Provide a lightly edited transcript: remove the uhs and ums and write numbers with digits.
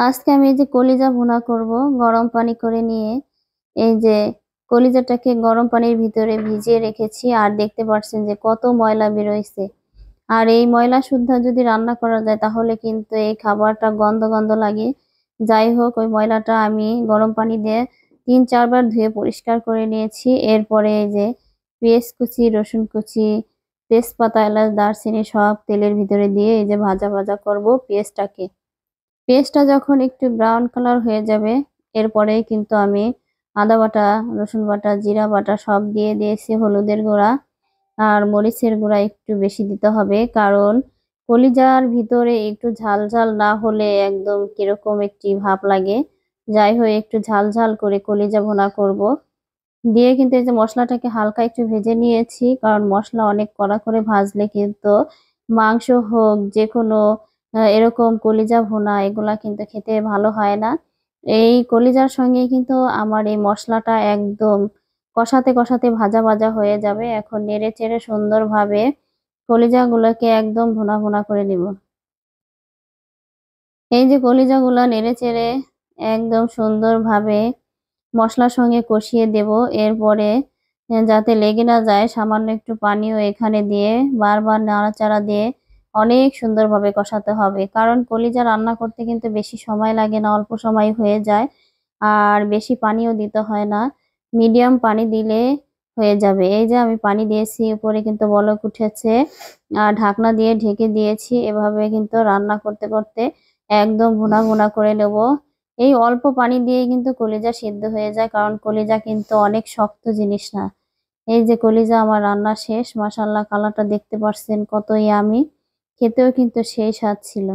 আজকে আমি এই যে কলিজা ভুনা করব গরম পানি করে নিয়ে। এই যে কলিজাটাকে গরম পানির ভিতরে ভিজিয়ে রেখেছি, আর দেখতে পাচ্ছেন যে কত ময়লা বেরোইছে। আর এই ময়লা শুদ্ধা যদি রান্না করা যায় তাহলে কিন্তু এই খাবারটা গন্ধ গন্ধ লাগে। যাই হোক, ওই ময়লাটা আমি গরম পানি দিয়ে 3-4 বার ধুয়ে পরিষ্কার করে নিয়েছি। এরপরে এই যে পেঁয়াজ কুচি, রসুন কুচি, তেজপাতা, এলাচ, দারচিনি সব তেলের ভিতরে দিয়ে এই যে ভাজা ভাজা করব পেঁয়াজটাকে। পেস্টটা যখন একটু ব্রাউন কালার হয়ে যাবে, এরপরেই কিন্তু আমি আদা বাটা, রসুন বাটা, জিরা বাটা সব দিয়ে দিয়েছি। হলুদের গুঁড়া আর মরিচের গুঁড়া একটু বেশি দিতে হবে, কারণ কলিজার ভিতরে একটু ঝাল ঝাল না হলে একদম কিরকম একটি ভাব লাগে। যাই হোক, একটু ঝাল ঝাল করে কলিজা ভুনা করব। দিয়ে কিন্তু এই যে মশলাটাকে হালকা একটু ভেজে নিয়েছি, কারণ মশলা অনেক কড়া করে ভাজলে কিন্তু মাংস হোক যে কোনো এরকম কলিজা ভুনা এগুলা কিন্তু খেতে ভালো হয় না। এই কলিজার সঙ্গে কিন্তু আমার এই মশলাটা একদম কষাতে কষাতে ভাজা ভাজা হয়ে যাবে। এখন নেড়ে চেড়ে সুন্দরভাবে কলিজাগুলোকে একদম ভুনা ভুনা করে নিব। এই যে কলিজাগুলো নেড়ে চেড়ে একদম সুন্দরভাবে মশলার সঙ্গে কষিয়ে দেব। এরপরে যাতে লেগে না যায় সামান্য একটু পানিও এখানে দিয়ে বারবার নাড়াচাড়া দিয়ে অনেক সুন্দরভাবে কষাতে হবে, কারণ কলিজা রান্না করতে কিন্তু বেশি সময় লাগে না, অল্প সময় হয়ে যায়। আর বেশি পানিও দিতে হয় না, মিডিয়াম পানি দিলে হয়ে যাবে। এই যে আমি পানি দিয়েছি, উপরে কিন্তু বলক উঠেছে, আর ঢাকনা দিয়ে ঢেকে দিয়েছি। এভাবে কিন্তু রান্না করতে করতে একদম ভুনা ভুনা করে নেব। এই অল্প পানি দিয়ে কিন্তু কলিজা সিদ্ধ হয়ে যায়, কারণ কলিজা কিন্তু অনেক শক্ত জিনিস না। এই যে কলিজা আমার রান্না শেষ, মাশাআল্লাহ, কালারটা দেখতে পাচ্ছেন কত ইয়ামি, খেতেও কিন্তু সেই স্বাদ ছিল।